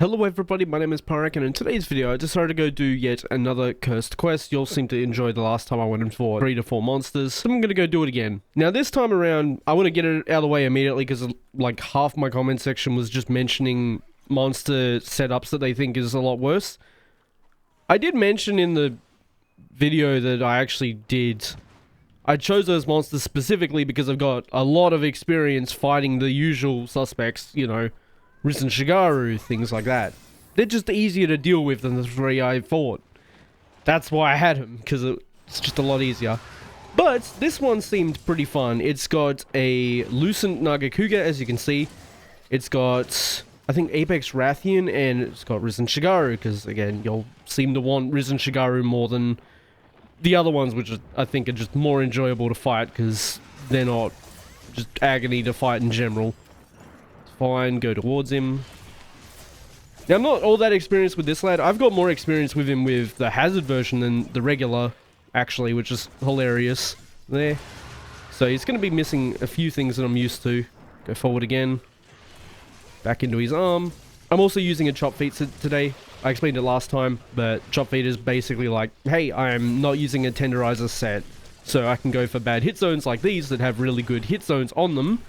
Hello everybody, my name is Pyrac, and in today's video I decided to go do yet another cursed quest. You'll seem to enjoy the last time I went in for 3 to 4 monsters, so I'm gonna go do it again. Now this time around, I want to get it out of the way immediately because like half my comment section was just mentioning monster setups that they think is a lot worse. I did mention in the video that I actually did. I chose those monsters specifically because I've got a lot of experience fighting the usual suspects, you know, Risen Shigaru, things like that. They're just easier to deal with than the 3 I fought. That's why I had him, because it's just a lot easier. But this one seemed pretty fun. It's got a Lucent Nagakuga, as you can see. It's got, I think, Apex Rathian, and it's got Risen Shigaru, because, again, you'll seem to want Risen Shigaru more than the other ones, which I think are just more enjoyable to fight, because they're not just agony to fight in general. Fine, go towards him. Now, I'm not all that experienced with this lad. I've got more experience with him with the hazard version than the regular, actually, which is hilarious. There. So he's going to be missing a few things that I'm used to. Go forward again. Back into his arm. I'm also using a chop feat today. I explained it last time, but chop feat is basically like, hey, I'm not using a tenderizer set, so I can go for bad hit zones like these that have really good hit zones on them,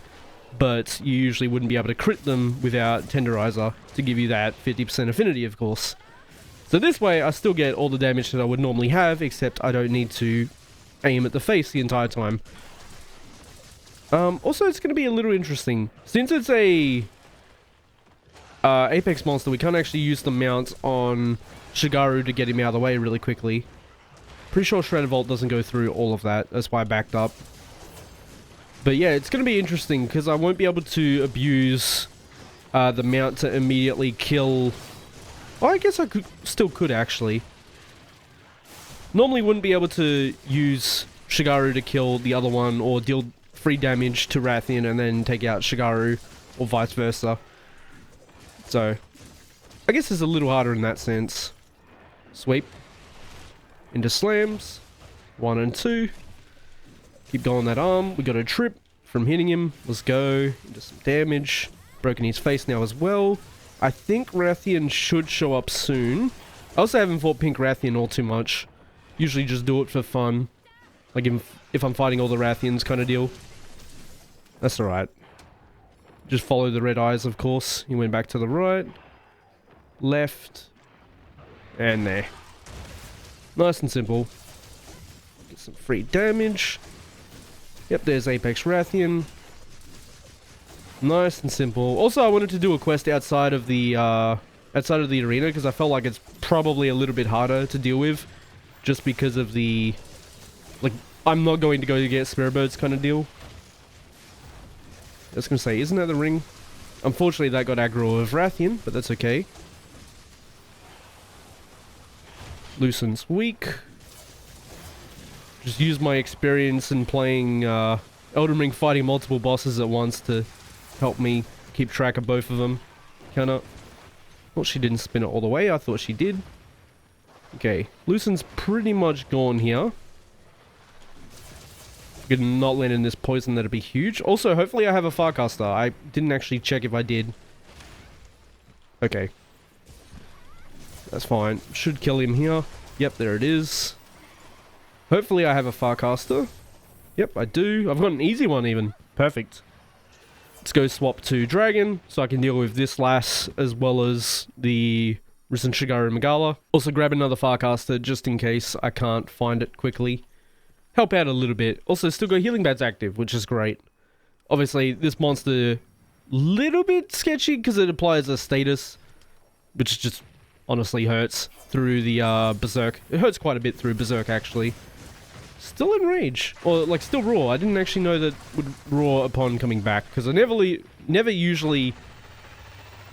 but you usually wouldn't be able to crit them without tenderizer to give you that 50% affinity, of course. So this way, I still get all the damage that I would normally have, except I don't need to aim at the face the entire time. Also, it's going to be a little interesting. Since it's a Apex monster, we can't actually use the mount on Shigaru to get him out of the way really quickly. Pretty sure Shredder Vault doesn't go through all of that. That's why I backed up. But yeah, it's going to be interesting because I won't be able to abuse the mount to immediately kill... Oh, I guess I still could actually. Normally wouldn't be able to use Shigaru to kill the other one or deal free damage to Rathian and then take out Shigaru or vice versa. So, I guess it's a little harder in that sense. Sweep. Into slams. 1 and 2. Keep going that arm. We got a trip from hitting him. Let's go. Into some damage. Broken his face now as well. I think Rathian should show up soon. I also haven't fought Pink Rathian all too much. Usually just do it for fun. Like if I'm fighting all the Rathians kind of deal. That's alright. Just follow the red eyes, of course. He went back to the right. Left. And there. Nice and simple. Get some free damage. Yep, there's Apex Rathian. Nice and simple. Also, I wanted to do a quest outside of the arena because I felt like it's probably a little bit harder to deal with, just because of the, like, I'm not going to go to get spare birds kind of deal. I was gonna say, isn't that the ring? Unfortunately, that got aggro of Rathian, but that's okay. Lucent's weak. Just use my experience in playing Elden Ring, fighting multiple bosses at once to help me keep track of both of them. Kinda. Well, she didn't spin it all the way. I thought she did. Okay. Lucent's pretty much gone here. If I could not land in this poison, that'd be huge. Also, hopefully I have a Farcaster. I didn't actually check if I did. Okay. That's fine. Should kill him here. Yep, there it is. Hopefully I have a Farcaster. Yep, I do. I've got an easy one even. Perfect. Let's go swap to Dragon, so I can deal with this lass as well as the Risen Shigaru Megala. Also grab another Farcaster just in case I can't find it quickly. Help out a little bit. Also still got Healing Bats active, which is great. Obviously, this monster, little bit sketchy because it applies a status, which just honestly hurts through the Berserk. It hurts quite a bit through Berserk, actually. Still in rage, or like still raw. I didn't actually know that would roar upon coming back because I never usually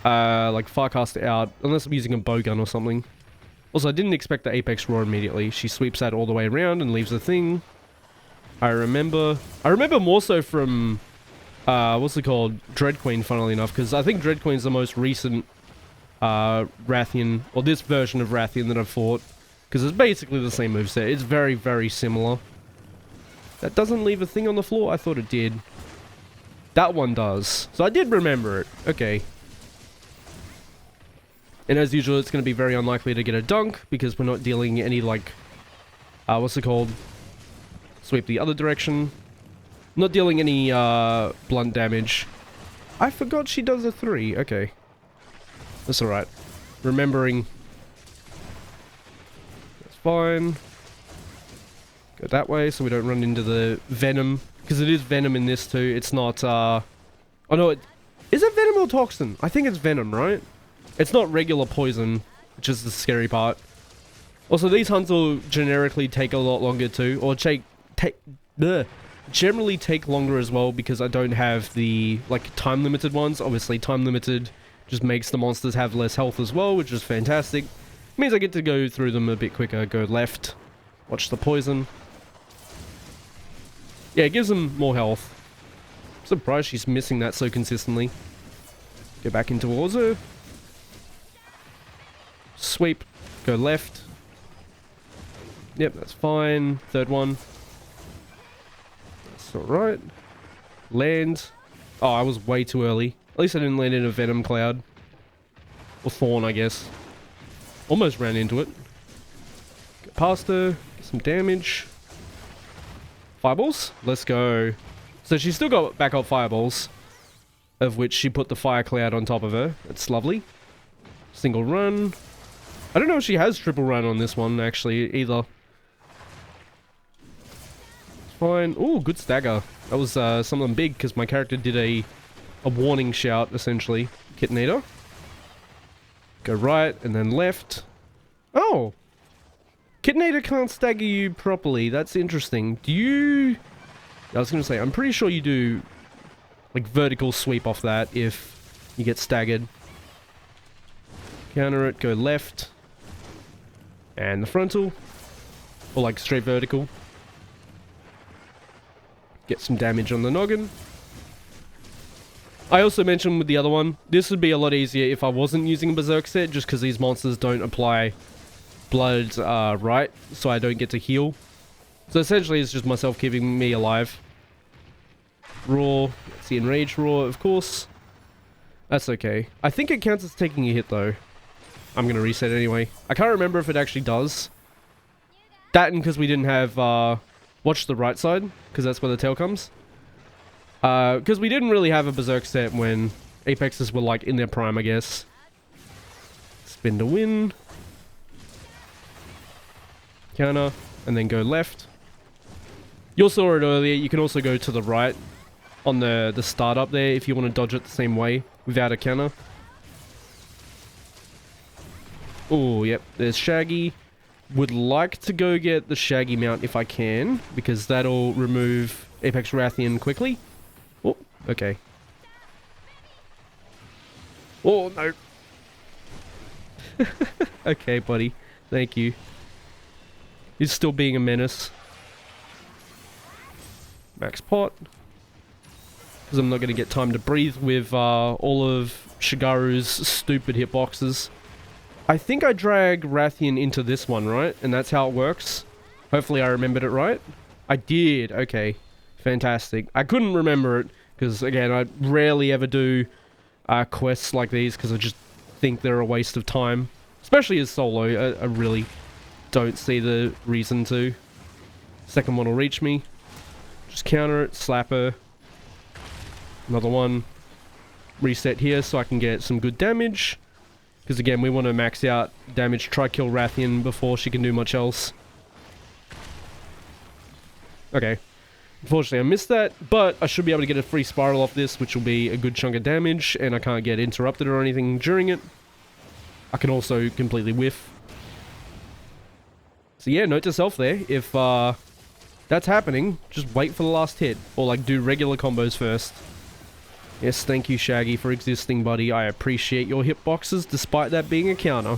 like Farcast out unless I'm using a bowgun or something. Also, I didn't expect the Apex roar immediately. She sweeps that all the way around and leaves the thing. I remember more so from what's it called, Dread Queen, funnily enough, because I think Dread Queen's the most recent Rathian, or this version of Rathian that I've fought. Because it's basically the same moveset. It's very, very similar. That doesn't leave a thing on the floor? I thought it did. That one does. So I did remember it. Okay. And as usual, it's going to be very unlikely to get a dunk because we're not dealing any, like, what's it called? Sweep the other direction. Not dealing any blunt damage. I forgot she does a 3. Okay. That's alright. Remembering. That's fine. Go that way so we don't run into the venom. Because it is venom in this too. It's not, oh no, is it venom or toxin? I think it's venom, right? It's not regular poison, which is the scary part. Also, these hunts will generically take a lot longer too. Or generally take longer as well because I don't have the, like, time-limited ones. Obviously, time-limited just makes the monsters have less health as well, which is fantastic. Means I get to go through them a bit quicker. Go left. Watch the poison. Yeah, it gives them more health. I'm surprised she's missing that so consistently. Go back in towards her. Sweep. Go left. Yep, that's fine. Third one. That's alright. Land. Oh, I was way too early. At least I didn't land in a venom cloud. Or thorn, I guess. Almost ran into it. Go past her. Get some damage. Fireballs? Let's go. So she's still got backup fireballs. Of which she put the fire cloud on top of her. That's lovely. Single run. I don't know if she has triple run on this one, actually, either. It's fine. Ooh, good stagger. That was something big, because my character did a warning shout, essentially. Kitinator. Go right, and then left. Oh! Kitinator can't stagger you properly. That's interesting. Do you... I was going to say, I'm pretty sure you do, like, vertical sweep off that if you get staggered. Counter it, go left. And the frontal. Or, like, straight vertical. Get some damage on the noggin. I also mentioned with the other one, this would be a lot easier if I wasn't using a Berserk set, just because these monsters don't apply blood right, so I don't get to heal. So essentially it's just myself keeping me alive. Roar, it's the enraged roar, of course. That's okay. I think it counts as taking a hit though. I'm gonna reset anyway. I can't remember if it actually does. That and because we didn't have, watch the right side, because that's where the tail comes. Because we didn't really have a Berserk set when Apexes were like in their prime, I guess. Spin to win. Counter, and then go left. You saw it earlier, you can also go to the right on the startup there if you want to dodge it the same way without a counter. Oh, yep, there's Shaggy. Would like to go get the Shaggy mount if I can, because that'll remove Apex Rathian quickly. Oh, okay. Oh, no. Okay, buddy. Thank you. He's still being a menace. Max pot. Because I'm not going to get time to breathe with all of Shigaru's stupid hitboxes. I think I drag Rathian into this one, right? And that's how it works. Hopefully I remembered it right. I did. Okay. Fantastic. I couldn't remember it. Because, again, I rarely ever do quests like these. Because I just think they're a waste of time. Especially as solo. I really don't see the reason to. Second one will reach me. Just counter it. Slap her. Another one. Reset here so I can get some good damage. Because again, we want to max out damage, try kill Rathian before she can do much else. Okay. Unfortunately, I missed that, but I should be able to get a free spiral off this, which will be a good chunk of damage, and I can't get interrupted or anything during it. I can also completely whiff. So yeah, note to self there, if that's happening, just wait for the last hit, or like do regular combos first. Yes, thank you, Shaggy, for existing, buddy. I appreciate your hitboxes, despite that being a counter.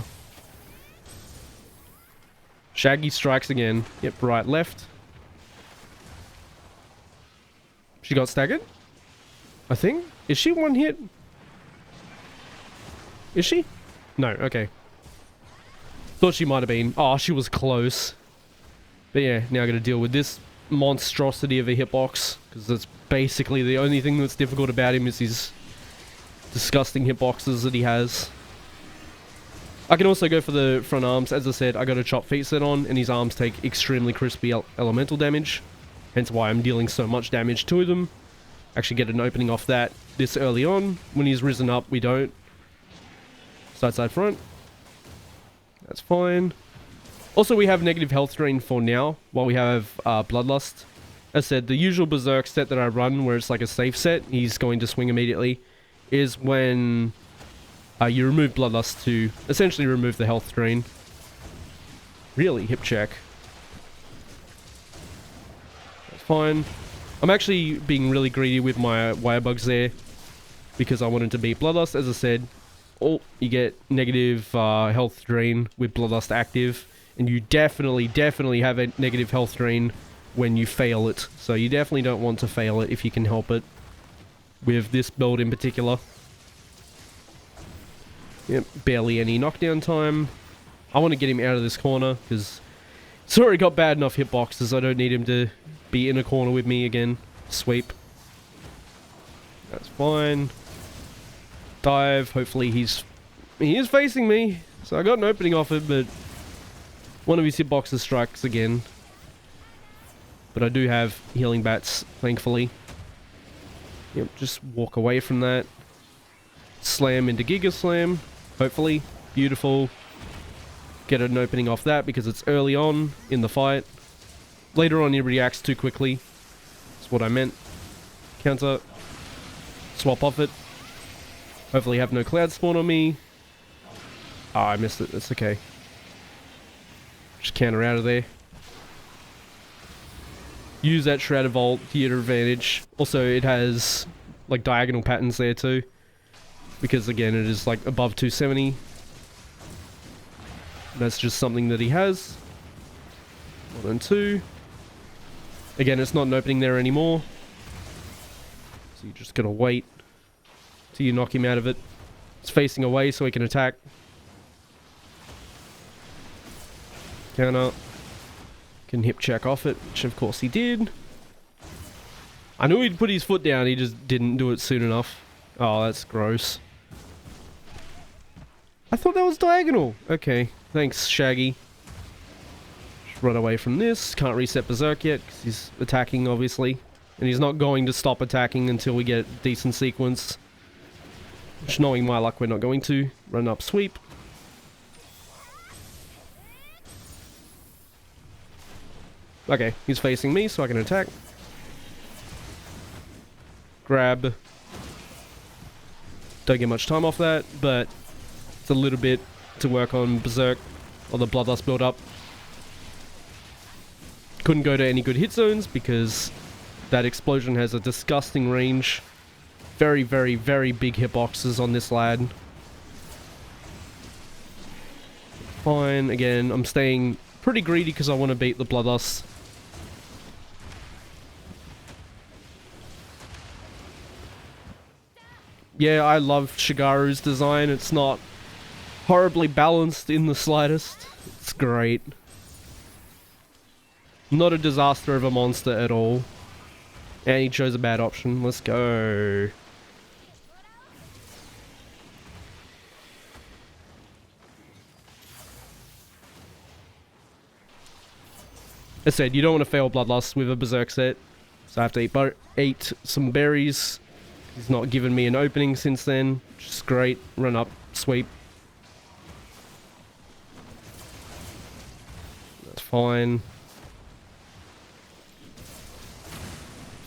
Shaggy strikes again. Yep, right, left. She got staggered? I think? Is she one hit? Is she? No, okay. Thought she might have been. Oh, she was close. But yeah, now I gotta deal with this monstrosity of a hitbox, because that's basically the only thing that's difficult about him is his disgusting hitboxes that he has. I can also go for the front arms. As I said, I got a chop feet set on, and his arms take extremely crispy elemental damage. Hence why I'm dealing so much damage to them. Actually get an opening off that this early on. When he's risen up, we don't. Side front. That's fine. Also, we have negative health drain for now, while we have Bloodlust. As I said, the usual Berserk set that I run, where it's like a safe set, he's going to swing immediately, is when you remove Bloodlust to essentially remove the health drain. Really, hip check. That's fine. I'm actually being really greedy with my wire bugs there, because I wanted to beat Bloodlust. As I said, you get negative health drain with Bloodlust active, and you definitely have a negative health drain when you fail it. So you definitely don't want to fail it if you can help it, with this build in particular. Yep, barely any knockdown time. I want to get him out of this corner, because it's already got bad enough hitboxes. I don't need him to be in a corner with me again. Sweep. That's fine. Dive. Hopefully he is facing me, so I got an opening off it, but one of his hitboxes strikes again. But I do have healing bats, thankfully. Yep, just walk away from that. Slam into Giga Slam, hopefully. Beautiful. Get an opening off that because it's early on in the fight. Later on he reacts too quickly. That's what I meant. Counter. Swap off it. Hopefully have no cloud spawn on me. Ah, I missed it. That's okay. Just counter out of there. Use that Shrouded Vault to your advantage. Also, it has like diagonal patterns there too, because again it is like above 270. That's just something that he has. 1 and 2. Again, it's not an opening there anymore, so you just gotta wait till you knock him out of it. It's facing away so he can attack. Counter. Can hip check off it, which of course he did. I knew he'd put his foot down, he just didn't do it soon enough. Oh, that's gross. I thought that was diagonal. Okay, thanks, Shaggy. Just run away from this. Can't reset Berserk yet, because he's attacking, obviously. And he's not going to stop attacking until we get a decent sequence. Which, knowing my luck, we're not going to. Run up, sweep. Okay, he's facing me, so I can attack. Grab. Don't get much time off that, but it's a little bit to work on Berserk, or the Bloodlust build up. Couldn't go to any good hit zones, because that explosion has a disgusting range. Very, very, very big hitboxes on this lad. Fine, again, I'm staying pretty greedy because I want to beat the Bloodlust. Yeah, I love Shigaru's design. It's not horribly balanced in the slightest. It's great. Not a disaster of a monster at all. And he chose a bad option. Let's go. As I said, you don't want to fail Bloodlust with a Berserk set. So I have to eat some berries. He's not given me an opening since then, which is great. Run up, sweep. That's fine.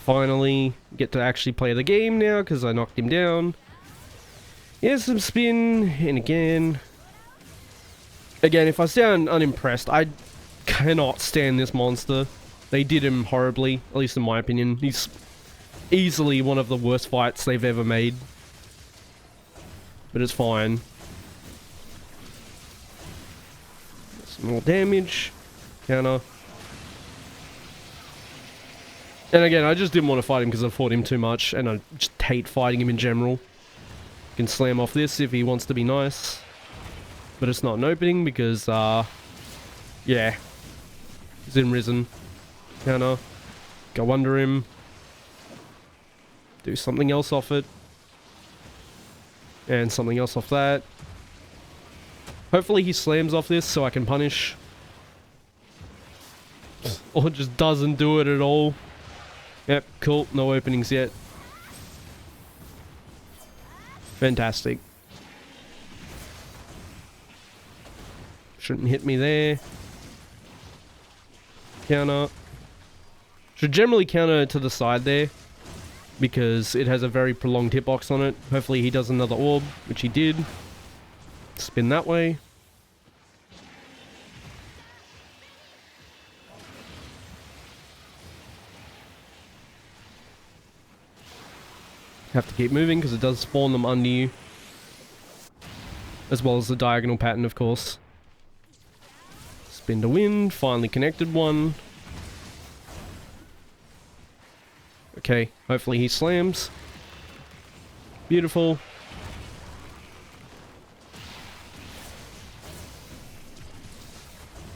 Finally, get to actually play the game now, because I knocked him down. Yeah, some spin, and again. Again, if I sound unimpressed, I cannot stand this monster. They did him horribly, at least in my opinion. He's easily one of the worst fights they've ever made. But it's fine. Some more damage. Counter. And again, I just didn't want to fight him because I fought him too much, and I just hate fighting him in general. Can slam off this if he wants to be nice. But it's not an opening because, yeah. He's in Risen. Counter. Go under him. Do something else off it. And something else off that. Hopefully he slams off this so I can punish. Or just doesn't do it at all. Yep, cool. No openings yet. Fantastic. Shouldn't hit me there. Counter. Should generally counter to the side there, because it has a very prolonged hitbox on it. Hopefully he does another orb, which he did. Spin that way. Have to keep moving because it does spawn them under you. As well as the diagonal pattern, of course. Spin to win. Finally connected one. Okay, hopefully he slams. Beautiful.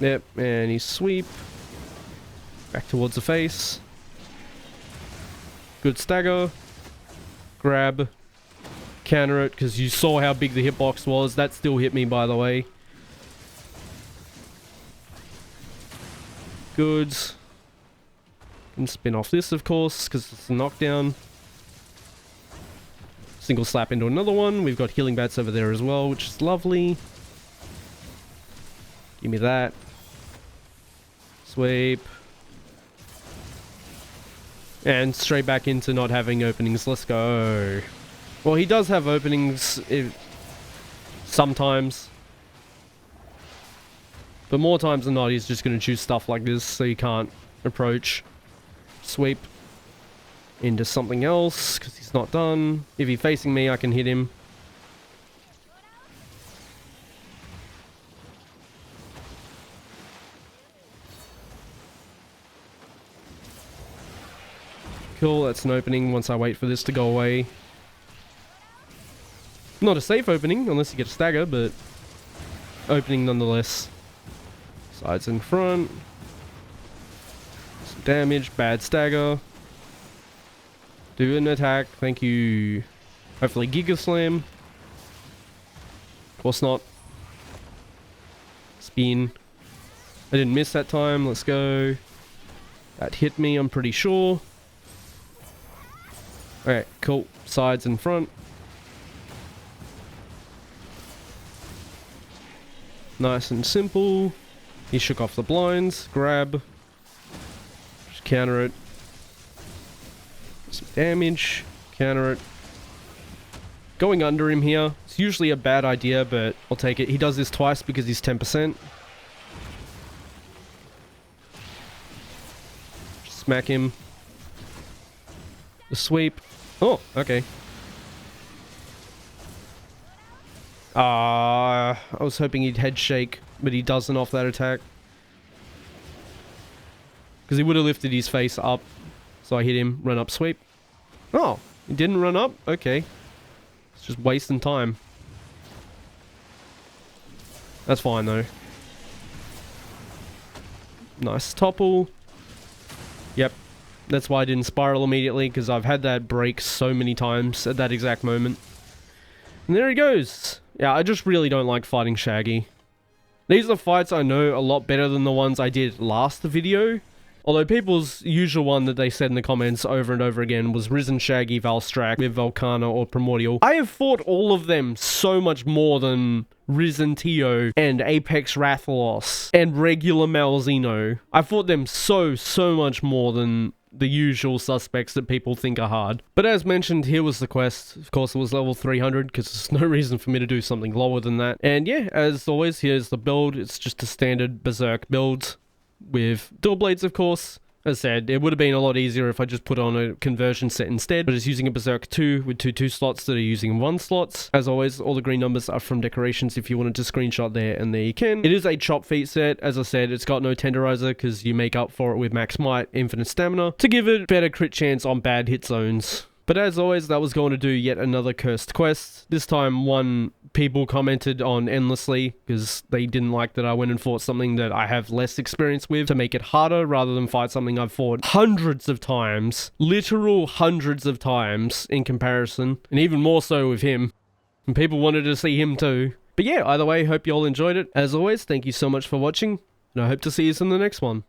Yep, and he sweep. Back towards the face. Good stagger. Grab. Counter it, because you saw how big the hitbox was. That still hit me, by the way. Good. And spin off this, of course, because it's a knockdown. Single slap into another one. We've got healing bats over there as well, which is lovely. Give me that. Sweep. And straight back into not having openings. Let's go. Well, he does have openings sometimes. But more times than not, he's just going to choose stuff like this so you can't approach. Sweep into something else because he's not done. If he's facing me, I can hit him. Cool, that's an opening once I wait for this to go away. Not a safe opening unless you get a stagger, but opening nonetheless. Sides in front. Some damage, bad stagger. Do an attack, thank you. Hopefully Giga Slam. Of course not. Spin. I didn't miss that time, let's go. That hit me, I'm pretty sure. Alright, cool. Sides in front. Nice and simple. He shook off the blinds. Grab. Just counter it. Some damage. Counter it. Going under him here. It's usually a bad idea, but I'll take it. He does this twice because he's 10%. Just smack him. The sweep. Oh, okay. I was hoping he'd head shake, but he doesn't off that attack. Because he would have lifted his face up. So I hit him, run up, sweep. Oh, he didn't run up? Okay. It's just wasting time. That's fine though. Nice topple. Yep. That's why I didn't spiral immediately, because I've had that break so many times at that exact moment. And there he goes. Yeah, I just really don't like fighting Shaggy. These are fights I know a lot better than the ones I did last video. Although people's usual one that they said in the comments over and over again was Risen Shaggy, Valstrac with Volcana or Primordial. I have fought all of them so much more than Risen Tio and Apex Rathalos and regular Malzeno. I fought them so much more than the usual suspects that people think are hard. But as mentioned, here was the quest. Of course, it was level 300 because there's no reason for me to do something lower than that. And yeah, as always, here's the build. It's just a standard Berserk build with dual blades, of course. As I said, it would have been a lot easier if I just put on a conversion set instead, but it's using a Berserk 2 with two slots that are using 1 slots. As always, all the green numbers are from decorations if you wanted to screenshot there, and there you can. It is a chop feat set. As I said, it's got no tenderizer because you make up for it with max might, infinite stamina, to give it better crit chance on bad hit zones. But as always, that was going to do yet another cursed quest. This time, one people commented on endlessly because they didn't like that I went and fought something that I have less experience with to make it harder rather than fight something I've fought hundreds of times, literal hundreds of times in comparison, and even more so with him. And people wanted to see him too. But yeah, either way, hope you all enjoyed it. As always, thank you so much for watching, and I hope to see you in the next one.